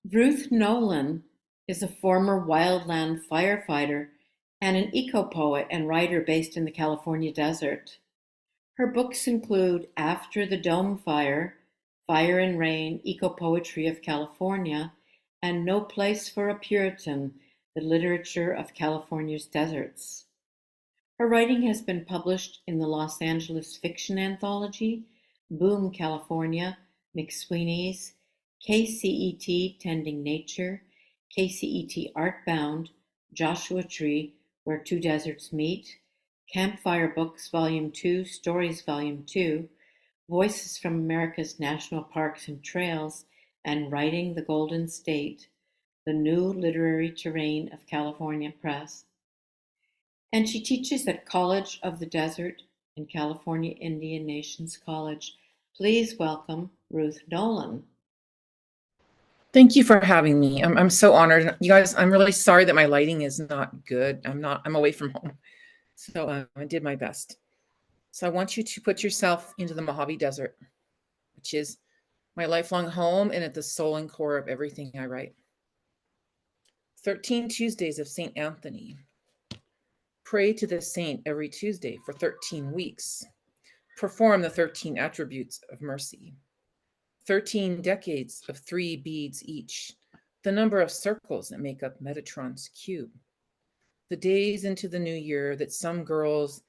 Ruth Nolan is a former wildland firefighter and an eco-poet and writer based in the California desert. Her books include After the Dome Fire, Fire and Rain, Ecopoetry of California, and No Place for a Puritan, the Literature of California's Deserts. Her writing has been published in the Los Angeles Fiction Anthology, Boom, California, McSweeney's, KCET Tending Nature, KCET Artbound, Joshua Tree, Where Two Deserts Meet, Campfire Books Volume 2, Stories Volume 2, Voices from America's National Parks and Trails, and Writing the Golden State, the New Literary Terrain of California Press. And she teaches at College of the Desert and California Indian Nations College. Please welcome Ruth Nolan. Thank you for having me. I'm so honored. You guys, I'm really sorry that my lighting is not good. I'm away from home. So I did my best. So I want you to put yourself into the Mojave Desert, which is my lifelong home and at the soul and core of everything I write. 13 Tuesdays of St. Anthony. Pray to the saint every Tuesday for 13 weeks. Perform the 13 attributes of mercy. 13 decades of 3 beads each, the number of circles that make up Metatron's cube. The days into the new year that some girls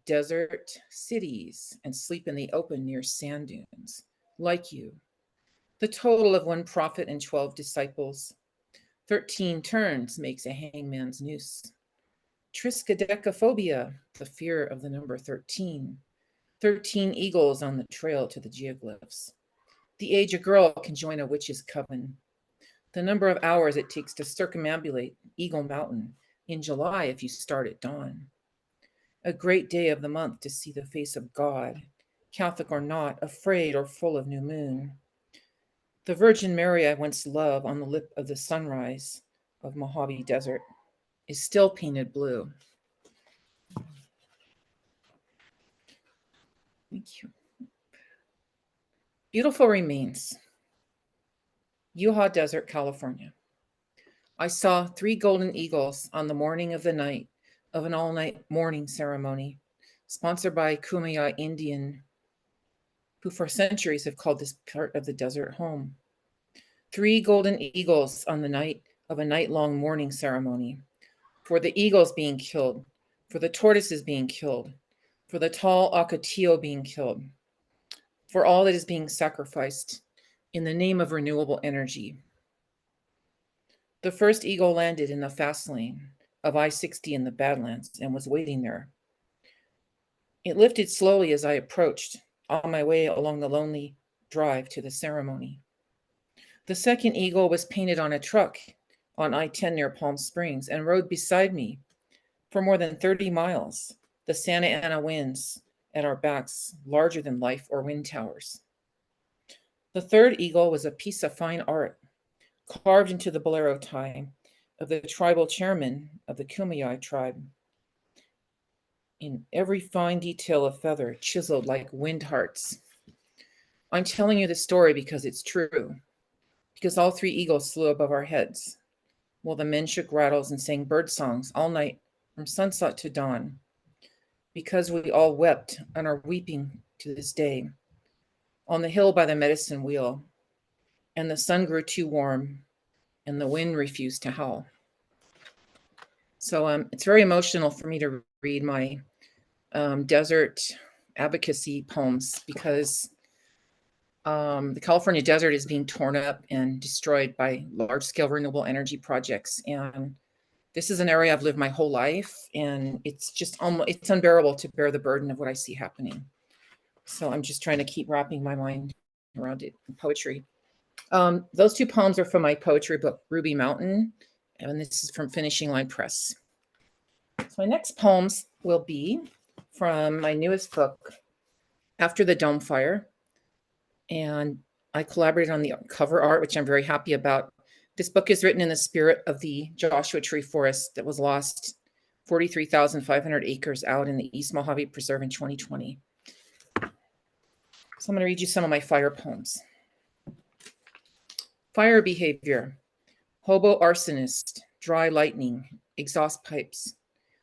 desert cities and sleep in the open near sand dunes, like you. The total of 1 prophet and 12 disciples. 13 turns makes a hangman's noose. Triskaidekaphobia, the fear of the number 13. 13 eagles on the trail to the geoglyphs. The age a girl can join a witch's coven. The number of hours it takes to circumambulate Eagle Mountain in July if you start at dawn. A great day of the month to see the face of God, Catholic or not, afraid or full of new moon. The Virgin Mary I once loved on the lip of the sunrise of Mojave Desert is still painted blue. Thank you. Beautiful remains. Utah Desert, California. I saw 3 golden eagles on the morning of the night of an all-night mourning ceremony sponsored by Kumeyaay Indian, who for centuries have called this part of the desert home. 3 golden eagles on the night of a night-long mourning ceremony for the eagles being killed, for the tortoises being killed, for the tall ocotillo being killed, for all that is being sacrificed in the name of renewable energy. The first eagle landed in the fast lane of I-60 in the Badlands and was waiting there. It lifted slowly as I approached, on my way along the lonely drive to the ceremony. The second eagle was painted on a truck on I-10 near Palm Springs and rode beside me for more than 30 miles, the Santa Ana winds at our backs, larger than life or wind towers. The third eagle was a piece of fine art, carved into the bolero tie of the tribal chairman of the Kumeyaay tribe. In every fine detail of feather, chiseled like wind hearts. I'm telling you this story because it's true, because all 3 eagles flew above our heads, while the men shook rattles and sang bird songs all night from sunset to dawn, because we all wept and are weeping to this day on the hill by the medicine wheel, and the sun grew too warm and the wind refused to howl. So it's very emotional for me to read my desert advocacy poems because the California desert is being torn up and destroyed by large-scale renewable energy projects. And this is an area I've lived my whole life, and it's just it's unbearable to bear the burden of what I see happening. So I'm just trying to keep wrapping my mind around it in poetry. Those 2 poems are from my poetry book, Ruby Mountain, and this is from Finishing Line Press. So my next poems will be from my newest book, After the Dome Fire. And I collaborated on the cover art, which I'm very happy about. This book is written in the spirit of the Joshua Tree forest that was lost, 43,500 acres out in the East Mojave Preserve in 2020. So I'm going to read you some of my fire poems. Fire behavior. hobo arsonist, dry lightning, exhaust pipes,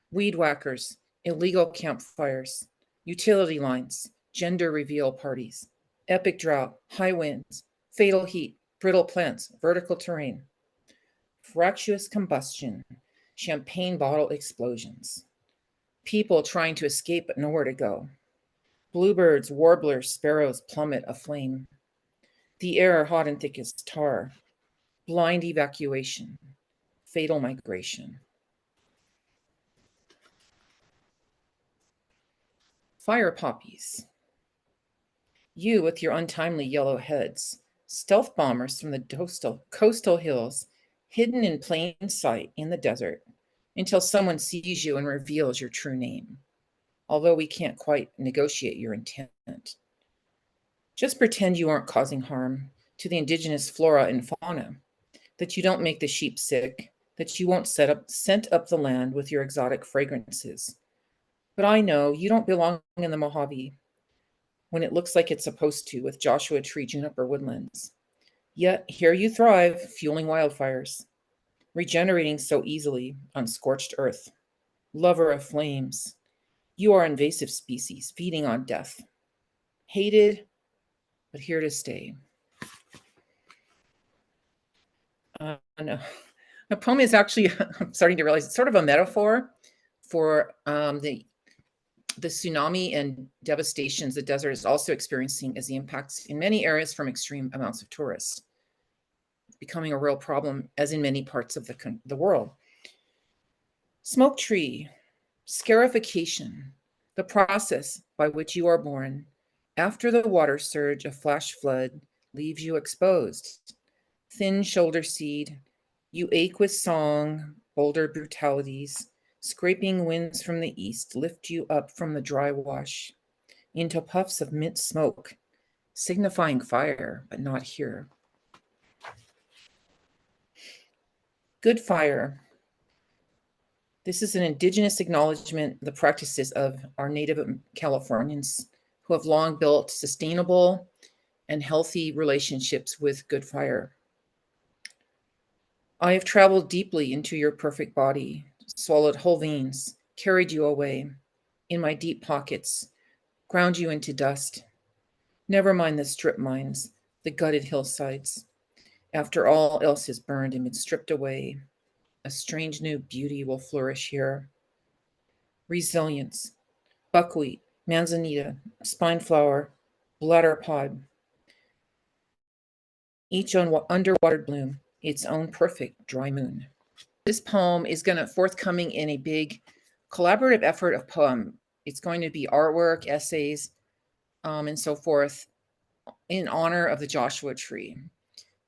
weed whackers, illegal campfires, utility lines, gender reveal parties, epic drought, high winds, fatal heat, brittle plants, vertical terrain, fractious combustion, champagne bottle explosions, people trying to escape but nowhere to go, bluebirds, warblers, sparrows plummet aflame, the air hot and thick as tar, blind evacuation, fatal migration. Fire poppies. You with your untimely yellow heads, stealth bombers from the coastal hills, hidden in plain sight in the desert, until someone sees you and reveals your true name, although we can't quite negotiate your intent. Just pretend you aren't causing harm to the indigenous flora and fauna, that you don't make the sheep sick, that you won't scent up the land with your exotic fragrances. But I know you don't belong in the Mojave when it looks like it's supposed to with Joshua Tree juniper woodlands. Yet here you thrive, fueling wildfires, regenerating so easily on scorched earth. Lover of flames, you are invasive species feeding on death. Hated, but here to stay. No. The poem is actually, I'm starting to realize, it's sort of a metaphor for the tsunami and devastations the desert is also experiencing as the impacts in many areas from extreme amounts of tourists. It's becoming a real problem, as in many parts of the world. Smoke tree, scarification, the process by which you are born after the water surge of flash flood leaves you exposed. Thin shoulder seed, you ache with song, boulder brutalities, scraping winds from the east lift you up from the dry wash into puffs of mint smoke, signifying fire, but not here. Good fire. This is an indigenous acknowledgement of the practices of our native Californians who have long built sustainable and healthy relationships with good fire. I have traveled deeply into your perfect body, swallowed whole veins, carried you away in my deep pockets, ground you into dust. Never mind the strip mines, the gutted hillsides. After all else is burned and been stripped away, a strange new beauty will flourish here. Resilience, buckwheat, manzanita, spineflower, bladder pod, each underwater bloom, its own perfect dry moon. This poem is forthcoming in a big collaborative effort of poem. It's going to be artwork, essays, and so forth in honor of the Joshua Tree.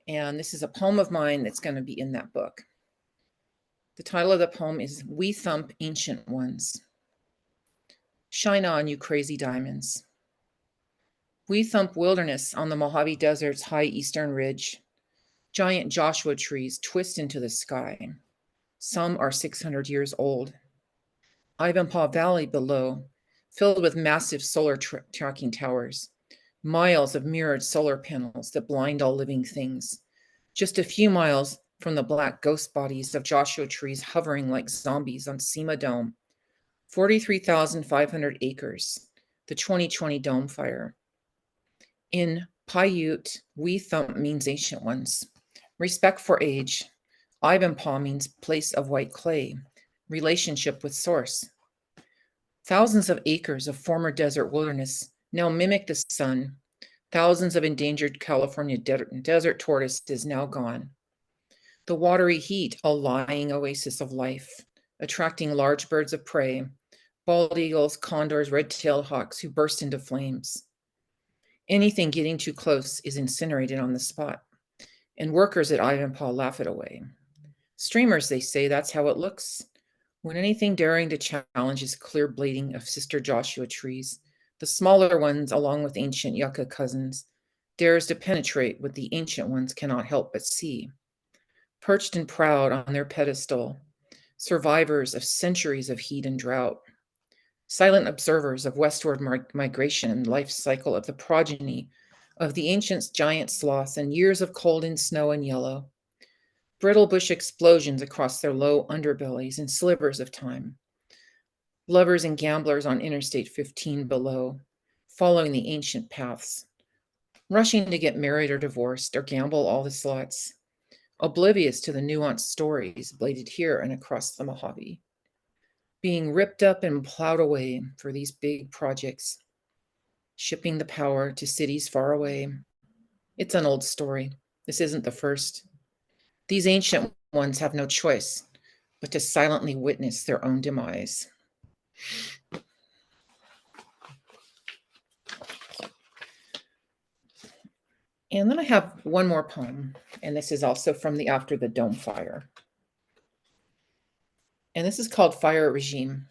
And this is a poem of mine that's going to be in that book. The title of the poem is We Thump Ancient Ones. Shine on, you crazy diamonds. We thump wilderness on the Mojave Desert's high eastern ridge. Giant Joshua trees twist into the sky. Some are 600 years old. Ivanpah Valley below, filled with massive solar tracking towers, miles of mirrored solar panels that blind all living things. Just a few miles from the black ghost bodies of Joshua trees hovering like zombies on Sema Dome, 43,500 acres, the 2020 Dome Fire. In Paiute, we thump means ancient ones. Respect for age. Ivanpah means place of white clay, relationship with source. Thousands of acres of former desert wilderness now mimic the sun. Thousands of endangered California desert tortoise is now gone. The watery heat, a lying oasis of life, attracting large birds of prey, bald eagles, condors, red-tailed hawks who burst into flames. Anything getting too close is incinerated on the spot, and workers at Ivanpah laugh it away. Streamers, they say, that's how it looks. When anything daring to challenge is clear blading of sister Joshua trees, the smaller ones, along with ancient yucca cousins, dares to penetrate what the ancient ones cannot help but see. Perched and proud on their pedestal, survivors of centuries of heat and drought, silent observers of westward migration and life cycle of the progeny of the ancient giant sloth and years of cold and snow and yellow. brittle bush explosions across their low underbellies in slivers of time. Lovers and gamblers on Interstate 15 below, following the ancient paths, rushing to get married or divorced or gamble all the slots, oblivious to the nuanced stories bladed here and across the Mojave, being ripped up and plowed away for these big projects, shipping the power to cities far away. It's an old story. This isn't the first. These ancient ones have no choice but to silently witness their own demise. And then I have one more poem, and this is also from the After the Dome Fire. And this is called Fire Regime.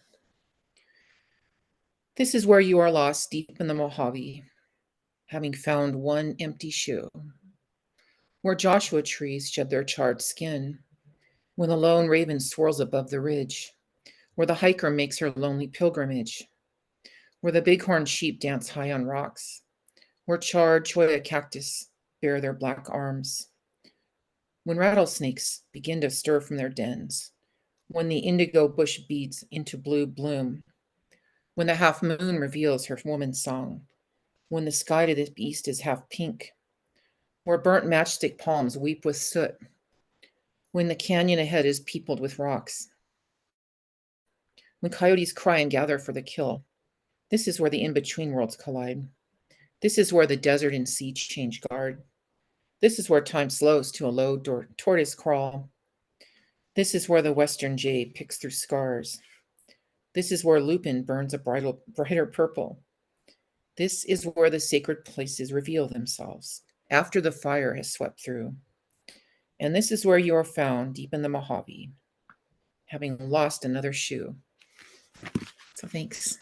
This is where you are lost deep in the Mojave, having found one empty shoe, where Joshua trees shed their charred skin, when the lone raven swirls above the ridge, where the hiker makes her lonely pilgrimage, where the bighorn sheep dance high on rocks, where charred cholla cactus bare their black arms, when rattlesnakes begin to stir from their dens, when the indigo bush beads into blue bloom, when the half moon reveals her woman's song, when the sky to the east is half pink, where burnt matchstick palms weep with soot, when the canyon ahead is peopled with rocks, when coyotes cry and gather for the kill. This is where the in-between worlds collide. This is where the desert and sea change guard. This is where time slows to a low tortoise crawl. This is where the western jay picks through scars. This is where lupin burns a brighter purple. This is where the sacred places reveal themselves after the fire has swept through. And this is where you are found deep in the Mojave, having lost another shoe. So thanks.